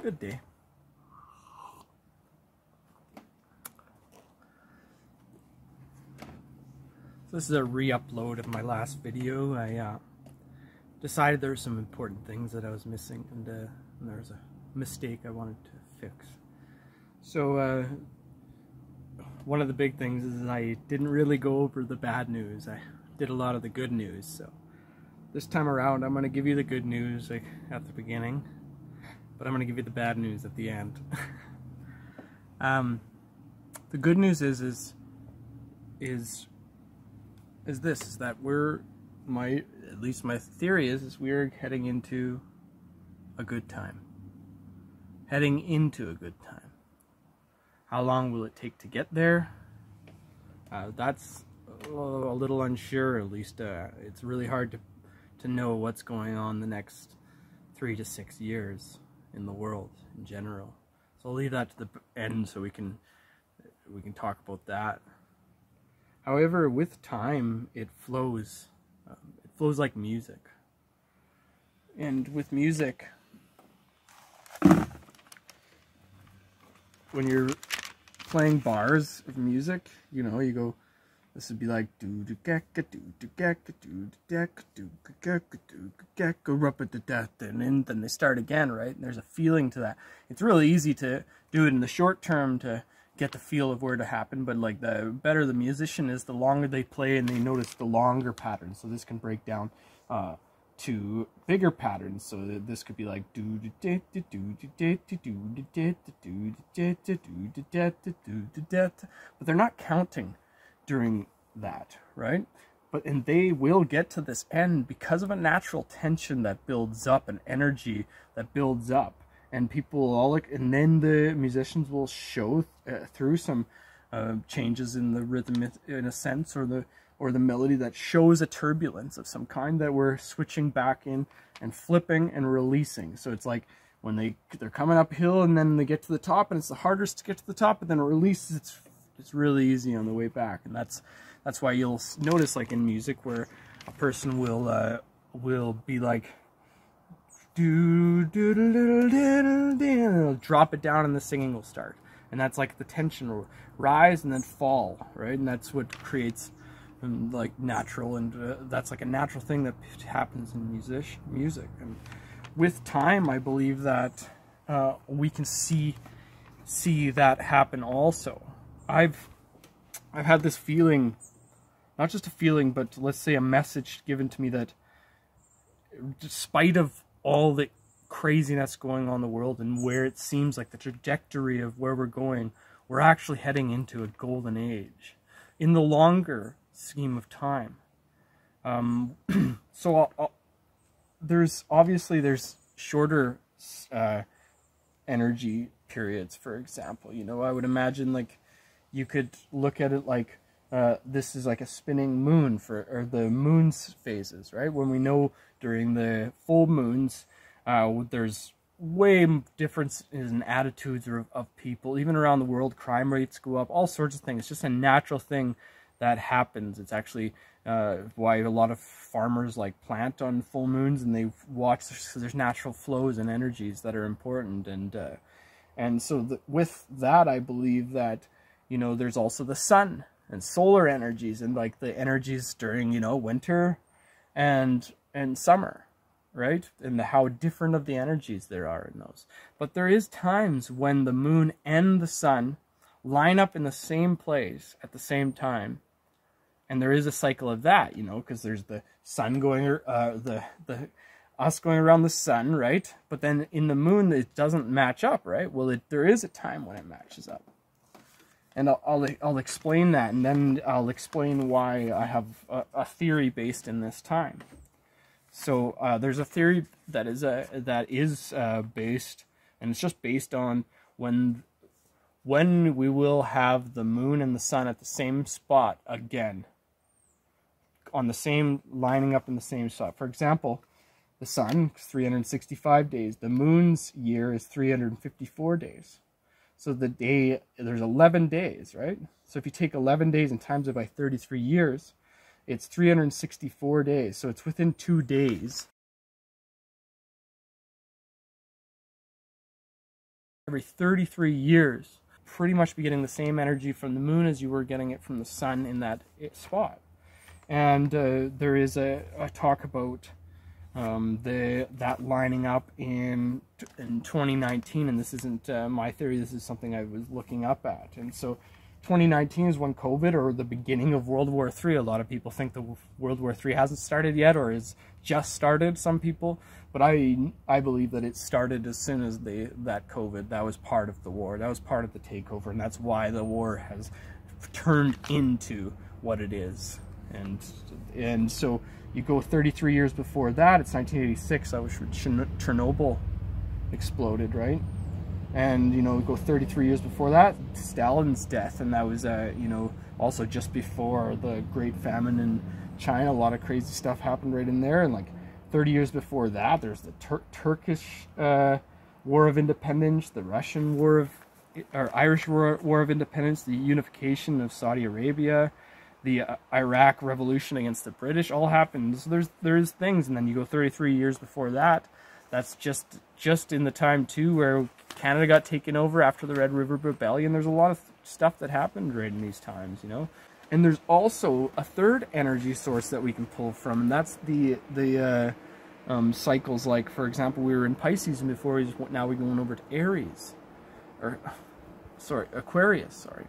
Good day. So this is a re-upload of my last video. I decided there were some important things that I was missing, and there was a mistake I wanted to fix. So one of the big things is I didn't really go over the bad news. I did a lot of the good news. So this time around I'm going to give you the good news like at the beginning, but I'm going to give you the bad news at the end. The good news is that at least my theory is we're heading into a good time. Heading into a good time. How long will it take to get there? That's a little unsure. At least it's really hard to know what's going on the next 3 to 6 years in the world in general. So I'll leave that to the end so we can talk about that. However, with time, it flows like music. And with music, when you're playing bars of music, you know, you go, this would be like do do gecka do do gecka do do gecka do gecka do gecka up at the death, and then they start again, right? And there's a feeling to that. It's really easy to do it in the short term to get the feel of where to happen, but like the better the musician is, the longer they play, and they notice the longer patterns. So this can break down to bigger patterns. So this could be like do do do do do do do do do do do do, but they're not counting during that, right? And they will get to this end because of a natural tension that builds up, an energy that builds up. And people all and then the musicians will show through some changes in the rhythm, in a sense, or the melody that shows a turbulence of some kind that we're switching back in and flipping and releasing. So it's like when they're coming uphill and then they get to the top, and it's the hardest to get to the top, but then it releases. It's really easy on the way back, and that's why you'll notice, like in music, where a person will be like, do do do do do do, drop it down and the singing will start, and that's like the tension will rise and then fall, right? And that's what creates like natural, and that's like a natural thing that happens in music. And with time, I believe that we can see that happen also. I've had this feeling, not just a feeling, but let's say a message given to me that despite of all the craziness going on in the world and where it seems like the trajectory of where we're going, we're actually heading into a golden age in the longer scheme of time. There's shorter energy periods, for example. You know, I would imagine like you could look at it like this is like a spinning moon or the moon's phases, right? When we know during the full moons, there's way differences in attitudes of people. Even around the world, crime rates go up, all sorts of things. It's just a natural thing that happens. It's actually why a lot of farmers like plant on full moons, and they watch, because there's natural flows and energies that are important. And so with that, I believe that, you know, there's also the sun and solar energies, and like the energies during, you know, winter and summer, right? And how different of the energies there are in those. But there is times when the moon and the sun line up in the same place at the same time, and there is a cycle of that, you know, because there's the sun going, us going around the sun, right? But then in the moon, it doesn't match up, right? Well, there is a time when it matches up. And I'll explain that, and then I'll explain why I have a theory based in this time. So there's a theory that is based, and it's just based on when we will have the moon and the sun at the same spot again, on the same, lining up in the same spot. For example, the sun is 365 days. The moon's year is 354 days. So there's 11 days, right? So if you take 11 days and times it by 33 years, it's 364 days. So it's within 2 days every 33 years, pretty much be getting the same energy from the moon as you were getting it from the sun in that spot. And there is a talk about that lining up in 2019, and this isn't my theory, this is something I was looking up at. And so 2019 is when COVID, or the beginning of World War III. A lot of people think the World War III hasn't started yet, or is just started, some people. But I believe that it started as soon as that COVID, that was part of the war. That was part of the takeover, and that's why the war has turned into what it is. And so you go 33 years before that, it's 1986, that was when Chernobyl exploded, right? And, you know, go 33 years before that, Stalin's death, and that was, you know, also just before the Great Famine in China. A lot of crazy stuff happened right in there. And like 30 years before that, there's the Turkish War of Independence, the Russian Irish War of Independence, the unification of Saudi Arabia, the Iraq Revolution against the British, all happened. So there's things, and then you go 33 years before that. That's just in the time too where Canada got taken over after the Red River Rebellion. There's a lot of stuff that happened right in these times, you know. And there's also a third energy source that we can pull from, and that's the cycles. Like, for example, we were in Pisces, and before now we're going over to Aries, or sorry, Aquarius, sorry.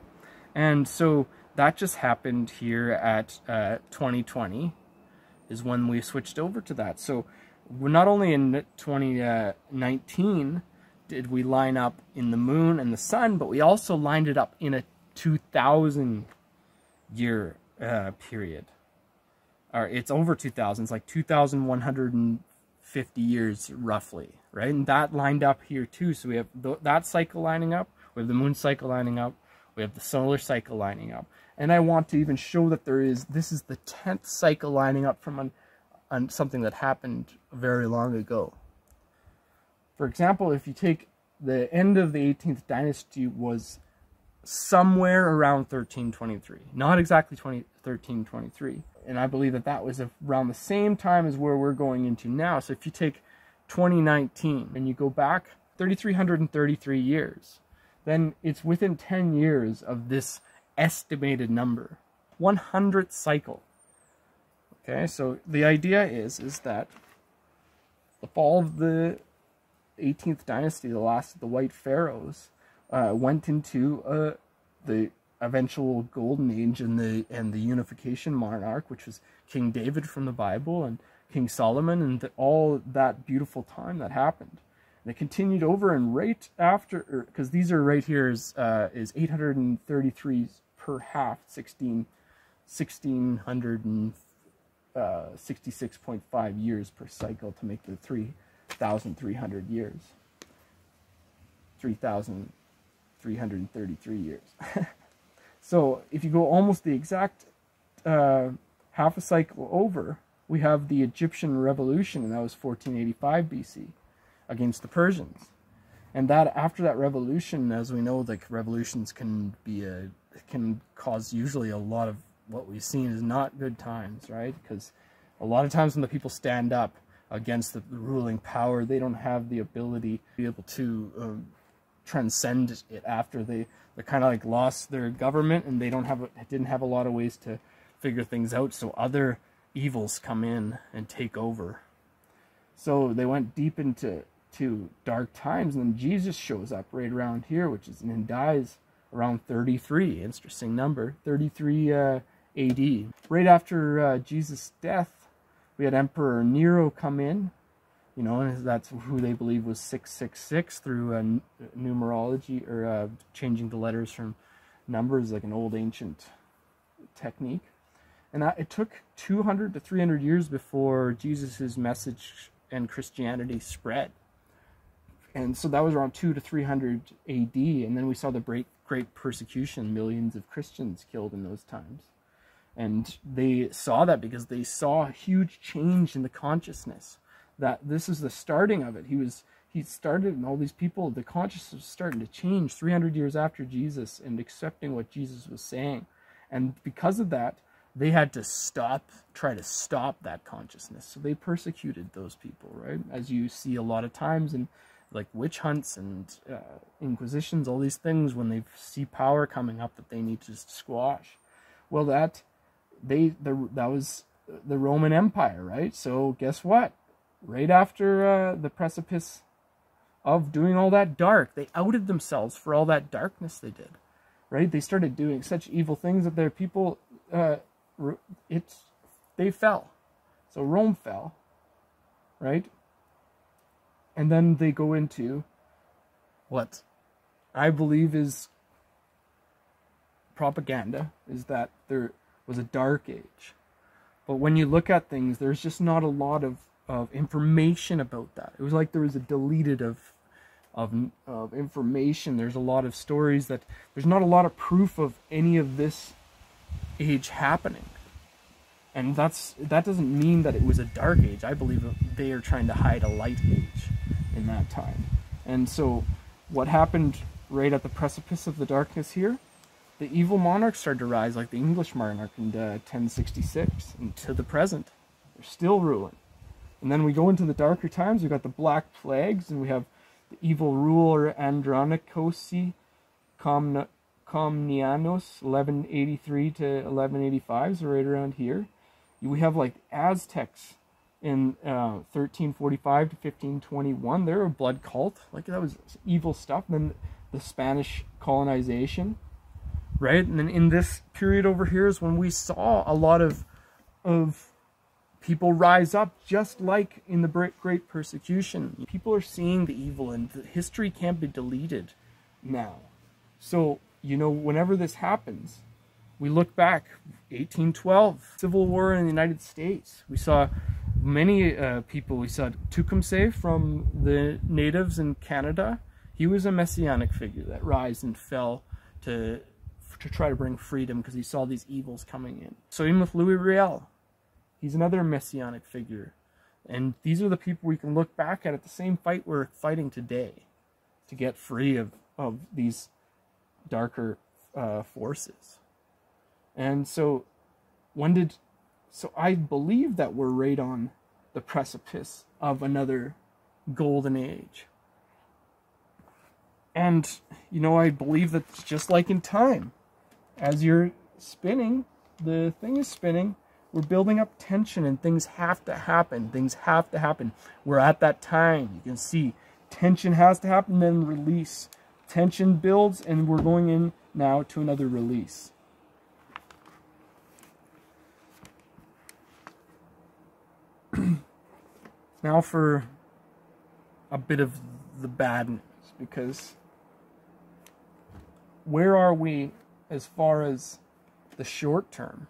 And so that just happened here at 2020 is when we switched over to that. So we're not only in 2019 did we line up in the moon and the sun, but we also lined it up in a 2,000 year period. Or it's over 2,000, it's like 2,150 years roughly, right? And that lined up here too. So we have that cycle lining up, we have the moon cycle lining up, we have the solar cycle lining up. And I want to even show that this is the 10th cycle lining up from on something that happened very long ago. For example, if you take the end of the 18th dynasty was somewhere around 1323, not exactly 1323, and I believe that was around the same time as where we're going into now. So if you take 2019 and you go back 3,333 years, then it's within 10 years of this estimated number, 100th cycle. Okay, so the idea is that the fall of the 18th dynasty, the last of the white pharaohs, went into the eventual golden age and the unification monarch, which was King David from the Bible and King Solomon, and all that beautiful time that happened. And it continued over, and right after, because these are right here is 833 per half, 1666.5 years per cycle to make the 3,300 years. 3,333 years. So if you go almost the exact half a cycle over, we have the Egyptian revolution, and that was 1485 BC against the Persians. And that after that revolution, as we know, like revolutions can cause usually a lot of what we've seen is not good times, right? Because a lot of times when the people stand up against the ruling power, they don't have the ability to be able to transcend it after they kind of like lost their government, and they didn't have a lot of ways to figure things out, so other evils come in and take over. So they went deep into dark times, and then Jesus shows up right around here, and then dies around 33. Interesting number, 33 AD. Right after Jesus' death, we had Emperor Nero come in, you know, and that's who they believe was 666 through numerology, or changing the letters from numbers, like an old ancient technique. And it took 200 to 300 years before Jesus' message and Christianity spread. And so that was around 200 to 300 AD, and then we saw the great persecution, millions of Christians killed in those times. And they saw that because they saw a huge change in the consciousness, that this is the starting of it. He started, and all these people, the consciousness was starting to change 300 years after Jesus and accepting what Jesus was saying. And because of that, they had to try to stop that consciousness. So they persecuted those people, right? As you see a lot of times in like witch hunts and inquisitions, all these things when they see power coming up that they need to squash. Well, that was the Roman Empire, right? So guess what? Right after the precipice of doing all that dark, they outed themselves for all that darkness they did, right? They started doing such evil things that their people, they fell. So Rome fell, right? And then they go into what I believe is propaganda, is that there was a dark age. But when you look at things, there's just not a lot of information about that. It was like there was a deleted of information. There's a lot of stories that there's not a lot of proof of any of this age happening. And that doesn't mean that it was a dark age. I believe that they are trying to hide a light age in that time. And so what happened right at the precipice of the darkness here, the evil monarchs started to rise, like the English monarch in 1066, and to the present. They're still ruling. And then we go into the darker times. We've got the Black Plagues, and we have the evil ruler Andronikos Komnenos, 1183 to 1185, so right around here. We have like Aztecs in 1345 to 1521. They're a blood cult. Like, that was evil stuff. And then the Spanish colonization, right? And then in this period over here is when we saw a lot of people rise up, just like in the Great Persecution. People are seeing the evil, and the history can't be deleted now. So, you know, whenever this happens, we look back, 1812, Civil War in the United States. We saw many people. We saw Tecumseh from the natives in Canada. He was a messianic figure that rise and fell to try to bring freedom because he saw these evils coming in. So even with Louis Riel, he's another messianic figure. And these are the people we can look back at the same fight we're fighting today to get free of these darker forces. And so I believe that we're right on the precipice of another golden age. And, you know, I believe that just like in time, as you're spinning, the thing is spinning, we're building up tension, and things have to happen. Things have to happen. We're at that time. You can see tension has to happen, then release. Tension builds, and we're going in now to another release. Now for a bit of the bad news, because where are we as far as the short term?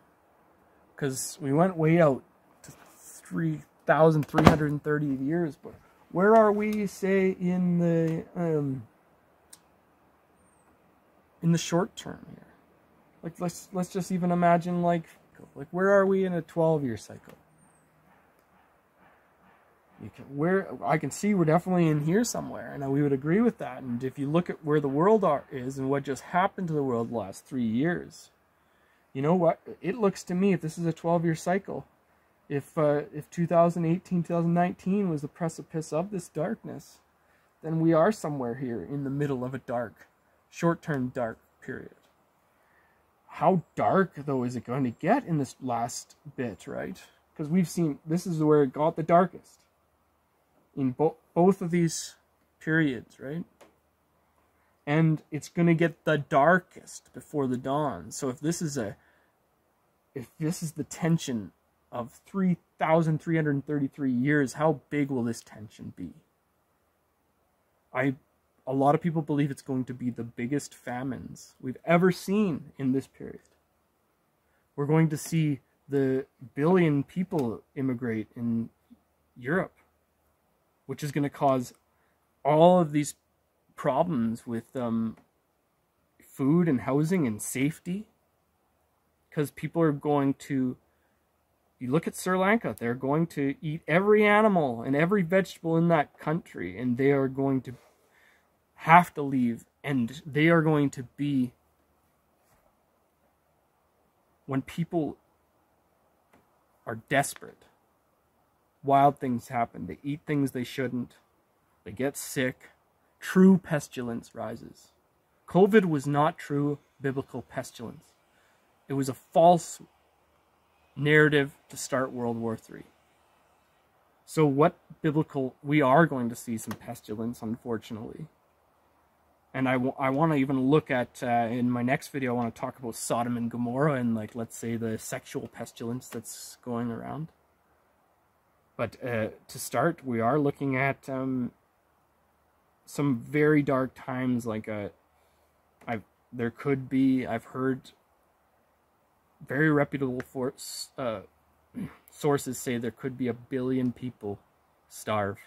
Because we went way out to 3,330 years, but where are we, say, in the short term here? Like, let's just even imagine, like where are we in a 12-year cycle? I can see we're definitely in here somewhere, and we would agree with that. And if you look at where the world is and what just happened to the world the last 3 years, you know what? It looks to me, if this is a 12-year cycle, if 2018, 2019 was the precipice of this darkness, then we are somewhere here in the middle of a short-term dark period. How dark, though, is it going to get in this last bit, right? Because we've seen, this is where it got the darkest. In both of these periods, right? And it's going to get the darkest before the dawn. So if this is the tension of 3,333 years, how big will this tension be? A lot of people believe it's going to be the biggest famines we've ever seen in this period. We're going to see the 1 billion people immigrate in Europe, which is going to cause all of these problems with food and housing and safety. Because people are going to, you look at Sri Lanka, they're going to eat every animal and every vegetable in that country, and they are going to have to leave, and they are going to be, when people are desperate, wild things happen. They eat things they shouldn't. they get sick, true pestilence rises. COVID was not true biblical pestilence. It was a false narrative to start World War III. So what biblical, we are going to see some pestilence, unfortunately. And I want to even look at, in my next video, I want to talk about Sodom and Gomorrah and, like, let's say the sexual pestilence that's going around. But to start, we are looking at some very dark times. Like there could be, I've heard very reputable sources say there could be 1 billion people starve.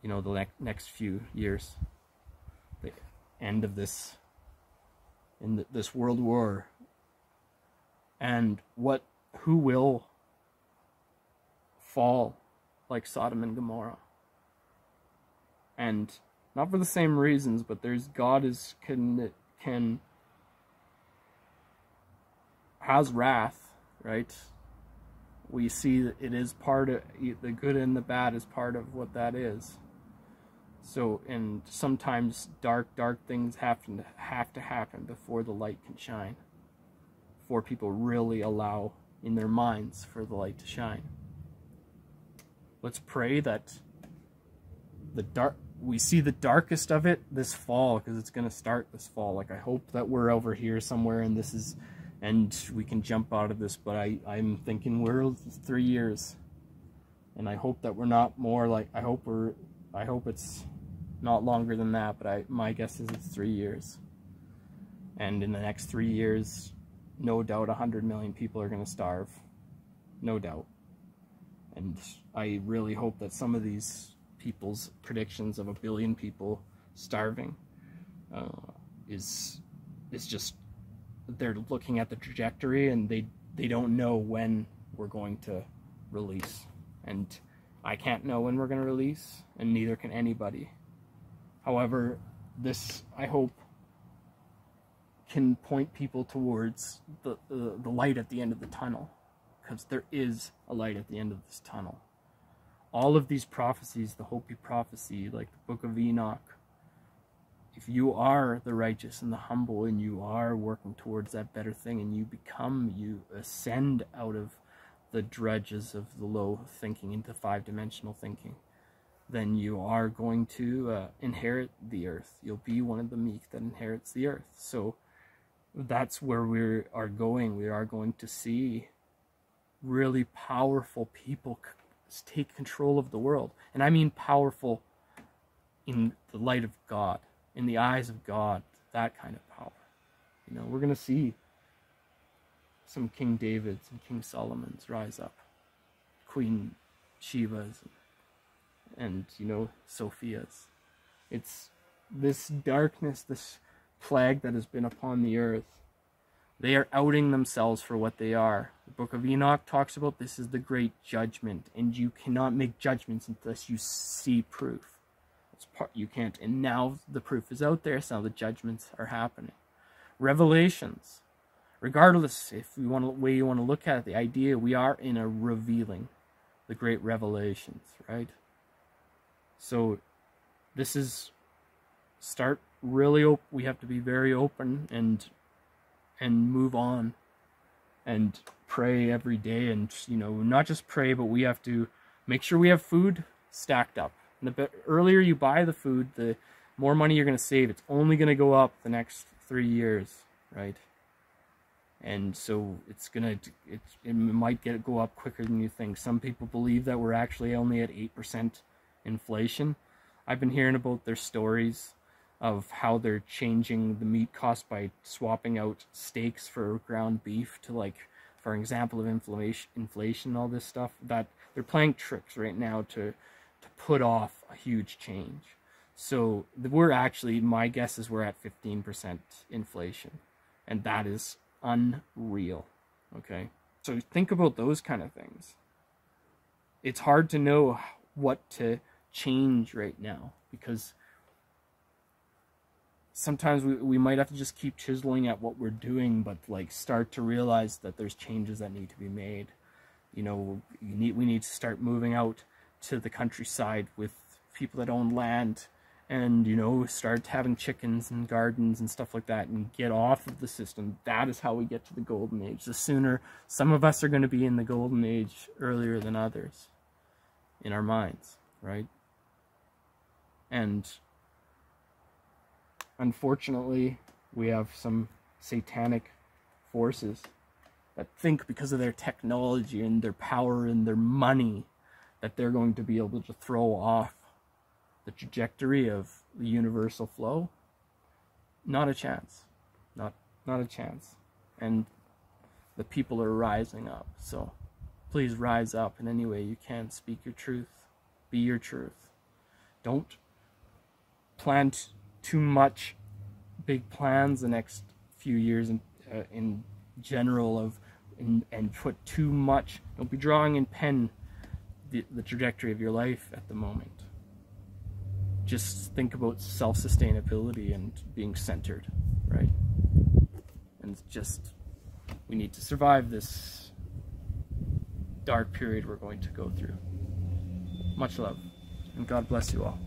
You know, the next few years, the end of this, this world war, and who will fall like Sodom and Gomorrah. And not for the same reasons, but God has wrath, right? We see that it is part of, the good and the bad is part of what that is. So, and sometimes dark things have to happen before the light can shine, before people really allow in their minds for the light to shine. Let's pray that we see the darkest of it this fall, because it's going to start this fall. Like, I hope that we're over here somewhere and we can jump out of this, but I'm thinking we're 3 years, and I hope that we're not more like, I hope it's not longer than that, but my guess is it's 3 years. And in the next 3 years, no doubt 100 million people are going to starve. No doubt. And I really hope that some of these people's predictions of 1 billion people starving is just, they're looking at the trajectory and they don't know when we're going to release. And I can't know when we're going to release, and neither can anybody. However, this, I hope, can point people towards the light at the end of the tunnel, because there is a light at the end of this tunnel. All of these prophecies, the Hopi prophecy, like the Book of Enoch, if you are the righteous and the humble, and you are working towards that better thing, and you ascend out of the dredges of the low thinking into 5-dimensional thinking, then you are going to inherit the earth. You'll be one of the meek that inherits the earth. So that's where we are going. We are going to see really powerful people take control of the world. And I mean powerful in the light of God, in the eyes of God, that kind of power. You know, we're going to see some King Davids and King Solomons rise up, Queen Shebas, and you know, Sophia's. It's this darkness, this plague that has been upon the earth. They are outing themselves for what they are. The Book of Enoch talks about this is the great judgment, and you cannot make judgments unless you see proof. You can't, and now the proof is out there, so now the judgments are happening. Revelations, regardless if you want to, way you want to look at it, the idea we are in a revealing, the great revelations, right? So this is start really open. We have to be very open and move on and pray every day, and you know, not just pray, but we have to make sure we have food stacked up. And the earlier you buy the food, the more money you're going to save. It's only going to go up the next 3 years, right? And so it might go up quicker than you think. Some people believe that we're actually only at 8% inflation. I've been hearing about their stories of how they're changing the meat cost by swapping out steaks for ground beef to, like, for example of inflation, all this stuff. That they're playing tricks right now to put off a huge change. So we're actually, my guess is we're at 15% inflation, and that is unreal. Okay, so think about those kind of things. It's hard to know what to change right now, because sometimes we might have to just keep chiseling at what we're doing, but like start to realize that there's changes that need to be made. You know, we need to start moving out to the countryside with people that own land and, you know, start having chickens and gardens and stuff like that and get off of the system. That is how we get to the golden age. The sooner, some of us are going to be in the golden age earlier than others in our minds, right? And unfortunately, we have some satanic forces that think because of their technology and their power and their money that they're going to be able to throw off the trajectory of the universal flow. Not a chance. Not a chance. And the people are rising up. So please rise up in any way you can. Speak your truth. Be your truth. Don't plant too much big plans the next few years in general and put too much. Don't be drawing in pen the trajectory of your life at the moment. Just think about self-sustainability and being centered, right? And just, we need to survive this dark period we're going to go through. Much love, and God bless you all.